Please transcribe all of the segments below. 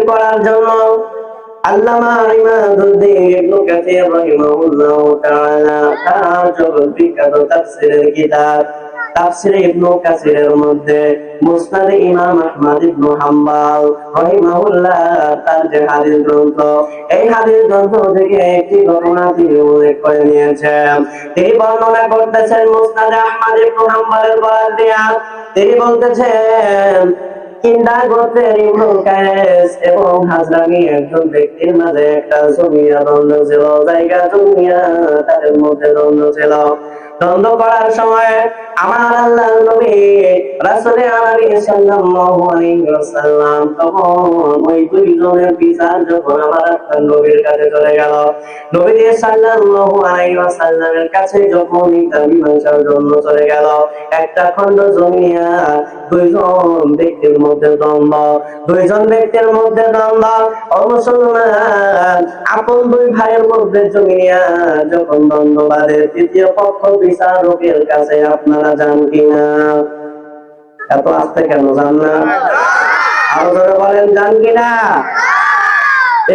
করার জন্য আল্লামা ইমাদুদ্দিন ইবনে কাসির রাহিমাহুল্লাহ তাআলা তার জগদ্বিখ্যাত তাফসীরের কিতাব তাফসীর ইবনে কাসিরের মধ্যে মুসনাদ ইমাম আহমদ ইবনে হাম্বল রাহিমাহুল্লাহ তার যে হাদিস গ্রন্থ, এই হাদিস গ্রন্থ থেকে একটি ঘটনা তিনি উল্লেখ করে নিয়েছেন। তিনি বর্ণনা করতেছেন মুসনাদ আহমদ ইবনে হাম্বলের বরাত দিয়া। তিনি বলতেছেন কিন্দা গোত্রের ইবনুল কায়েস এবং হাজরামি একজন ব্যক্তির মাঝে একটা জমিয়া দ্বন্দ্ব ছিল, জায়গা জমিয়া তাদের মধ্যে দ্বন্দ্ব ছিল। দ্বন্দ্ব করার সময় আমার আল্লাহর নবী রাসূল আরবি সাল্লাল্লাহু আলাইহি ওয়াসাল্লাম তখন ওই দুইজনের বিচার যখন আমার আল্লাহর নবীর কাছে চলে গেল, নবী সাল্লাল্লাহু আলাইহি ওয়াসাল্লামের কাছে যখন তার মীমাংসার জন্য চলে গেল, একটা খণ্ড জমিয়া দুইজন ব্যক্তির মধ্যে দ্বন্দ্ব, দুইজন ব্যক্তির মধ্যে দ্বন্দ্ব। ও মুসলমান, আপন দুই ভাইয়ের মধ্যে জমিয়া যখন দ্বন্দ্ব বাঁধে, তৃতীয় পক্ষ বিচারকের কাছে আপনারা যান কিনা? এত আস্তে কেন যান না? আরো ধরে বলেন, যান কিনা?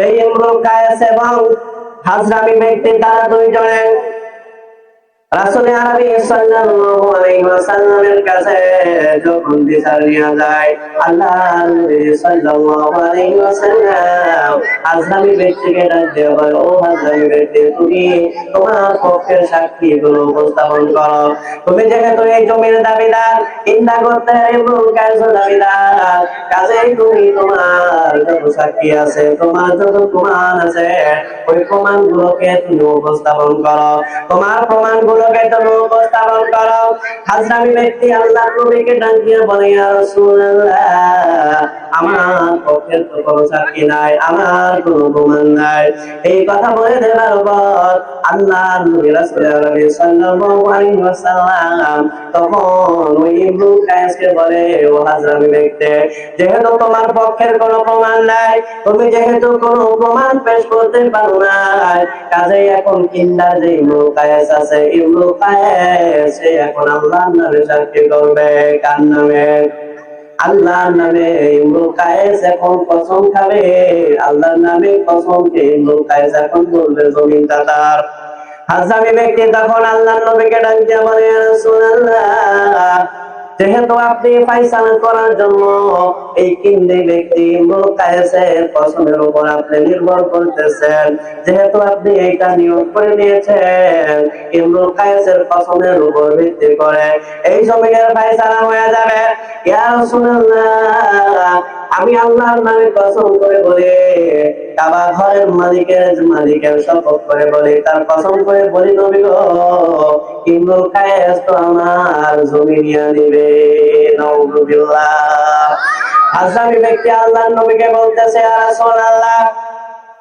এই ইমরুল কায়েস এবং হাজরামি ব্যক্তি তারা দুইজনে রাসূল আরবি সাল্লাল্লাহু আলাইহি ওয়াসাল্লামের কাছে যখন বিচার নিয়ে যায়, আল্লাহর নবী সাল্লাল্লাহু আলাইহি ওয়াসাল্লাম হাজরামি ব্যক্তিকে ডাক দিয়ে বলে, ও হাজরামি ব্যক্তি, তুমি তোমার পক্ষের সাক্ষীগুলো উপস্থাপন করো। তুমি যেহেতু এই জমির দাবিদার, ইন্দা গোত্রের ইবনুল কায়েস দাবিদার, কাজেই তুমি তোমার যত সাক্ষী আছে, তোমার যত প্রমাণ আছে, ওই প্রমাণগুলোকে তুমি উপস্থাপন করো। তোমার প্রমাণগুলো উপস্থাপন করো। হাজরামি ব্যক্তি আল্লাহর নবীকে ডাক দিয়ে বলে, ইয়া রাসূলুল্লাহ, আমার পক্ষের তো কোনো সাক্ষী নাই, আমার কোনো প্রমাণ নাই। এই কথা বলে দেওয়ার পর আল্লাহর নবী রাসূল সাল্লাল্লাহু আলাইহি ওয়াসাল্লাম তখন ওই ইবনুল কায়েসকে বলে, ও হাজরামি ব্যক্তি, যেহেতু তোমার পক্ষের কোনো প্রমাণ নাই, তুমি যেহেতু কোনো প্রমাণ পেশ করতে পারো না, কাজেই এখন কিন্দার যে ইবনুল কায়েস আছে, ইবনুল কায়েস এখন আল্লাহর নামে সাক্ষী করবে। কার নামে? আল্লাহর নামে। ইবনুল কায়েস এখন কসম খাবে, আল্লাহর নামে কসম খেয়ে ইবনুল কায়েস এখন বলবে জমিনটা তার। হাজরামি ব্যক্তি তখন আল্লাহর নবীকে ডাক দিয়ে বলে, ইয়া রাসূলুল্লাহ, যেহেতু আপনি ফায়সালা করার জন্য এই কিন্দি ব্যক্তি ইবনুল কায়েসের কসমের উপর আপনি নির্ভর করতেছেন, যেহেতু আপনি এইটা নিয়োগ করে নিয়েছেন ইবনুল কায়েসের কসমের উপর ভিত্তি করে এই জমিনের ফায়সালা হয়ে যাবে, ইয়া রাসূলুল্লাহ, আমি আল্লাহর নামে কসম করে বলি, কাবা ঘরের মালিকের শপথ করে বলি, তার কসম করে বলি, নবী গো, ইবনুল কায়েস তো আমার জমি নিয়ে নিবে। নাউযুবিল্লাহ। হাজরামি ব্যক্তি আল্লাহর নবীকে বলতেছে, ইয়া রাসূলুল্লাহ,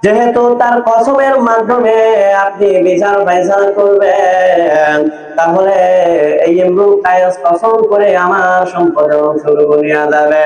যেহেতু তার কসমের মাধ্যমে আপনি বিচার ফায়সালা করবেন, তাহলে এই ইবনুল কায়েস কসম করে আমার সম্পদের অংশটুকু নিয়ে যাবে।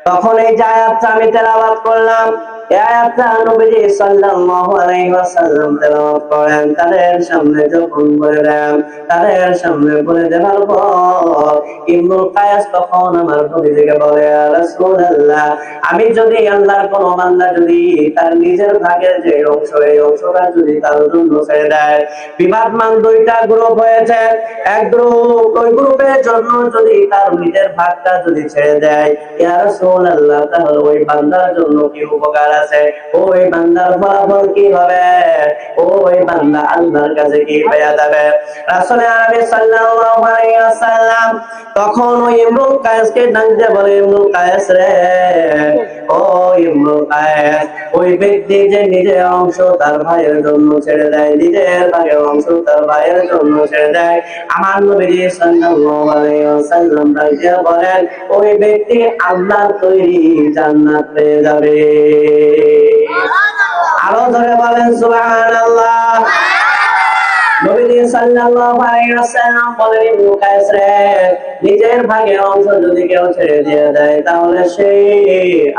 তখন এই যে আয়াতটা আমি তেলাওয়াত করলাম, এই আয়াতটা নবীজি সাল্লাল্লাহু আলাইহি ওয়াসাল্লাম তেলাওয়াত করেন, তাদের সামনে যখন বলে দেন, তাদের সামনে বলে দেওয়ার পর ইবনুল কায়েস তখন আমার নবীজিকে বলে, ইয়া রাসূলুল্লাহ, আমি যদি আল্লাহর কোন বান্দা যদি তার নিজের ভাগের যে অংশ, এই অংশটা যদি তার জন্য ছেড়ে দেয়, বিবাদমান দুইটা গ্রুপ হয়েছে, এক গ্রুপ, ওই গ্রুপের জন্য যদি তার নিজের ভাগটা যদি ছেড়ে দেয়, ইয়া রাসূলুল্লাহ, তাহলে ওই বান্দার জন্য কি উপকার আছে? ওই বান্দার ফলাফল কি হবে? ওই বান্দা আল্লাহর কাছে কি পেয়ে যাবে? রাসূল আরবি সাল্লাল্লাহু আলাইহি ওয়াসাল্লাম তখন ওই ইবনুল কায়েসকে ডাক দিয়ে বলে, ইবনুল কায়েস রে, ও ইবনুল কায়েস, ওই ব্যক্তি যে নিজের অংশ তার ভাইয়ের জন্য ছেড়ে দেয়, নিজের ভাগের অংশ তার ভাইয়ের জন্য ছেড়ে দেয়, আমার নবী সাল্লাল্লাহু আলাইহি ওয়াসাল্লাম ডাক দিয়ে বলেন, ওই ব্যক্তি আল্লাহর তৈরি জান্নাত পেয়ে যাবে। আরো ধরে বলেন সুবহানাল্লাহ। নবী সাল্লাল্লাহু আলাইহি ওয়াসাল্লাম বলেন, ইবনুল কায়েস রে, নিজের ভাগের অংশ যদি কেউ ছেড়ে দিয়ে দেয়, তাহলে সে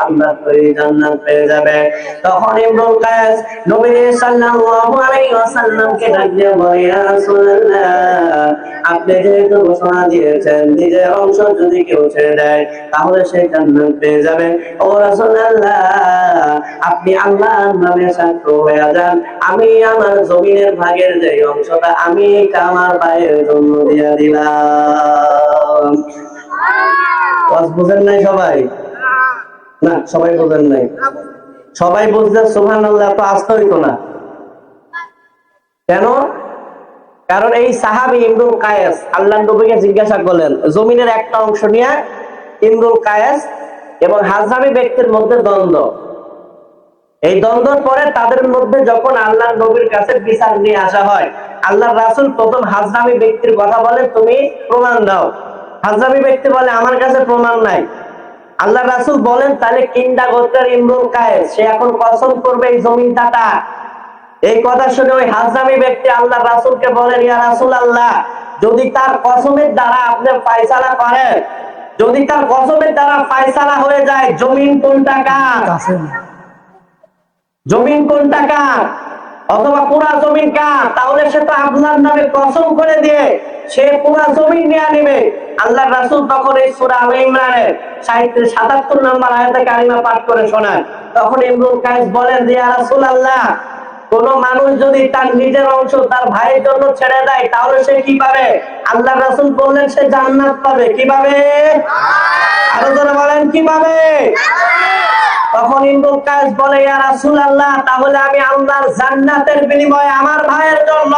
আল্লাহর তৈরি জান্নাত পেয়ে যাবে। তখন ইবনুল কায়েস নবী সাল্লাল্লাহু আলাইহি ওয়াসাল্লামকে ডাক দিয়ে বলে, ইয়া রাসূলুল্লাহ, আপনি যেহেতু ঘোষণা দিয়েছেন নিজের অংশ যদি কেউ ছেড়ে দেয় তাহলে সে জান্নাত পেয়ে যাবে, ও রাসূলুল্লাহ, আপনি আল্লাহর নামে সাক্ষ্য হয়ে যান, আমি আমার জমিনের ভাগের যে অংশটা আমি আমার ভাইয়ের জন্য দিয়ে দিলাম। বুঝেন নাই সবাই? না, সবাই বুঝেন নাই। সবাই বুঝলে সুবহানাল্লাহ তো আসতে হইতো না। কেন? কারণ এই সাহাবী ইমরুল কায়েস আল্লাহর নবীকে জিজ্ঞাসা করলেন, জমিনের একটা অংশ নিয়ে ইমরুল কায়েস এবং হাজরামি ব্যক্তির মধ্যে দ্বন্দ্ব। এই দ্বন্দ্বের পরে তাদের মধ্যে যখন আল্লাহর নবীর কাছে বিচার নিয়ে আসা হয়, আল্লাহর রাসূল প্রথম হাজরামি ব্যক্তির কথা বলে, তুমি প্রমাণ দাও। হাজরামি ব্যক্তি বলে, আমার কাছে প্রমাণ নাই। আল্লাহর রাসূল বলেন, তাহলে কিন্দা গোত্রের ইমরুল কায়েস সে এখন কসম করবে এই জমিনটা তার। এই কথা শুনে ওই হাজরামি ব্যক্তি আল্লাহর রাসূলকে বলেন, ইয়া রাসূলুল্লাহ, যদি তার কসমের দ্বারা আপনি ফয়সালা করেন, যদি তার কসমের দ্বারা ফয়সালা হয়ে যায়, জমিন কোনটা কার, জমিন কোনটা কার, অথবা পুরা জমিন কার, তাহলে সে তো আপনার নামে কসম করে দিয়ে সে পুরা জমিন নিয়ে নেবে। আল্লাহর রাসূল তখন এই সূরা আলে ইমরানের 77 নম্বর আয়াতে কারিমা পাঠ করে শোনায়। তখন ইমরুল কায়েস বলেন, ইয়া রাসূলুল্লাহ, কোন মানুষ যদি তার নিজের অংশ তার ভাইয়ের জন্য ছেড়ে দেয়, তাহলে সে কি পাবে? আল্লাহর রাসূল বললেন, সে জান্নাত পাবে। কি পাবে? আরো জোরে বলেন, কি পাবে? তখন ইমরুল কায়েস বলে, ইয়া রাসূলুল্লাহ, তাহলে আমি আল্লাহর জান্নাতের বিনিময়ে আমার ভাইয়ের জন্য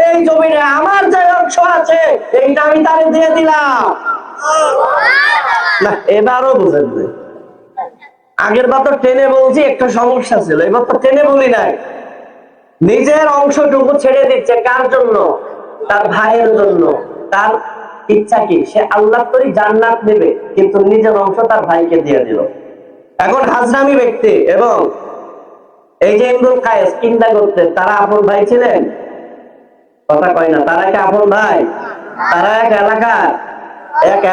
এই জমিনে আমার যে অংশ আছে এইটা আমি তারে দিয়ে দিলাম। না, এবারও বুঝেন না। আগের বার তো টেনে বলছি, একটা সমস্যা ছিল, এবার তো টেনে বলি নাই। নিজের অংশটুকু ছেড়ে দিচ্ছে কার জন্য? তার ভাইয়ের জন্য। তার ইচ্ছা কি? সে আল্লাহর তৈরি জান্নাত নেবে, কিন্তু নিজের অংশ তার ভাইকে দিয়ে দিল। এখন হাজরামি ব্যক্তি এবং এই যে ইমরুল কায়েস কিন্দা করতে, তারা আপন ভাই ছিলেন? কথা কয় না। তারা কি আপন ভাই? তারা এক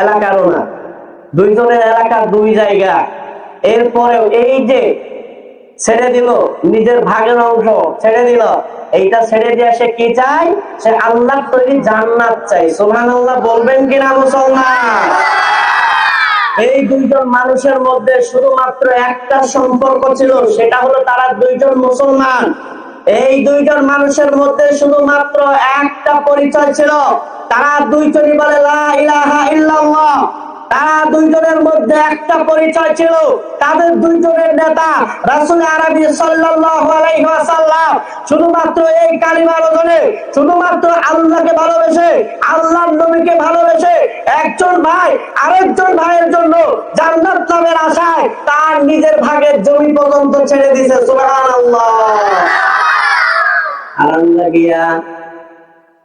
এলাকারও না, দুইজনের এলাকা দুই জায়গা। এরপরেও এই যে ছেড়ে দিল, নিজের ভাগের অংশ ছেড়ে দিল, এইটা ছেড়ে দিয়ে সে কি চায়? সে আল্লাহর তৈরি জান্নাত চাই। সুবহানাল্লাহ বলবেন কিনা মুসলমান? এই দুইজন মানুষের মধ্যে শুধুমাত্র একটা সম্পর্ক ছিল, সেটা হলো তারা দুইজন মুসলমান। এই দুইজন মানুষের মধ্যে শুধুমাত্র একটা পরিচয় ছিল, তারা দুইজনই বলে লা ইলাহা ইল্লাল্লাহ। তারা দুইজনের মধ্যে একটা পরিচয় ছিল, তাদের দুইজনের নেতা রাসূল আরবি সাল্লাল্লাহু আলাইহি ওয়াসাল্লাম শুধুমাত্র এই কালিমার ওজনে, শুধুমাত্র আল্লাহকে ভালোবেসে, আল্লাহর নবীকে ভালোবেসে একজন ভাই আরেকজন ভাইয়ের জন্য জান্নাত লাভের আশায় তার নিজের ভাগের জমি পর্যন্ত ছেড়ে দিয়েছে। সুবহানাল্লাহ। আরাম লাগিয়া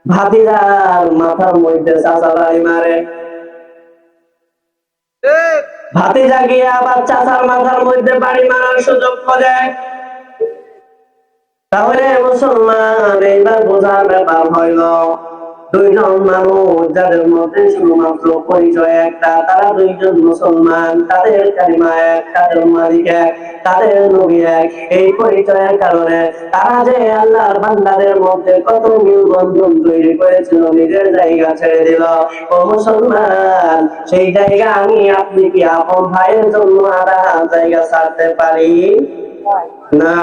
ভাতিজার মাথার মধ্যে চাচা বাড়ি মারে, ভাতিজা গিয়ে আবার চাচার মাথার মধ্যে বাড়ি মারার সুযোগ করে। তাহলে মুসলমান এইবার বোঝার ব্যাপার হইল, দুইজন মানুষ যাদের মধ্যে শুধুমাত্র পরিচয় একটা, তারা দুইজন মুসলমান, তাদের কালিমা এক, তাদের মালিক এক, তাদের নবী এক। এই পরিচয়ের কারণে তারা যে আল্লাহর বান্দাদের মধ্যে কত মিল বন্ধন তৈরি করেছিল, নিজের জায়গা ছেড়ে দিল। ও মুসলমান, সেই জায়গা আমি আপনি কি আপন ভাইয়ের জন্য আধা জায়গা ছাড়তে পারি? না।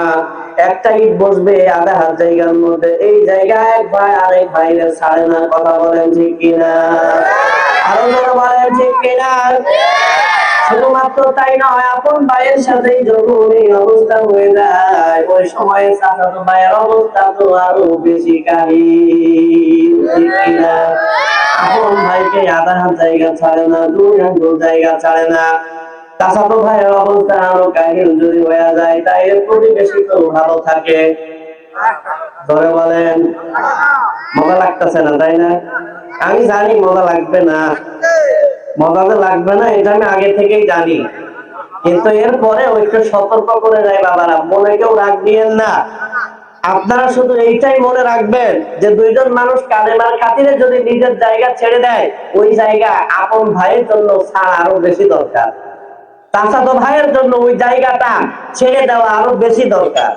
একটা ইট বসবে আধা হাত জায়গার মধ্যে, এই জায়গায় এক ভাই আরেক ভাইয়ের ছাড়ে না। কথা বলেন ঠিক কিনা? আরো যারা বলেন ঠিক কিনা? শুধুমাত্র তাই নয়, আপন ভাইয়ের সাথে যখন এই অবস্থা হয়ে যায়, ওই সময় চাচাতো ভাইয়ের অবস্থা তো আরো বেশি কাহিল। ঠিক কিনা? আপন ভাইকে আধা হাত জায়গা ছাড়ে না, 2 আঙ্গুল জায়গা ছাড়ে না। চাচাতো ভাইয়ের অবস্থা আরো কাহিল যদি হয়ে যায়, তাই এর প্রতিবেশী তো ভালো থাকে। ধরে বলেন, মজা লাগতেছে না, তাই না? আমি জানি মজা লাগবে না, মজা তো লাগবে না, এটা আমি আগে থেকেই জানি। কিন্তু এরপরে ওইটা সতর্ক করে যায়, বাবারা মনে কেউ রাগ দিয়েন না। আপনারা শুধু এইটাই মনে রাখবেন যে দুইজন মানুষ কালেমার খাতিরে যদি নিজের জায়গা ছেড়ে দেয়, ওই জায়গা আপন ভাইয়ের জন্য ছাড় আরো বেশি দরকার। চাচাতো ভাইয়ের জন্য ওই জায়গাটা ছেড়ে দেওয়া আরো বেশি দরকার।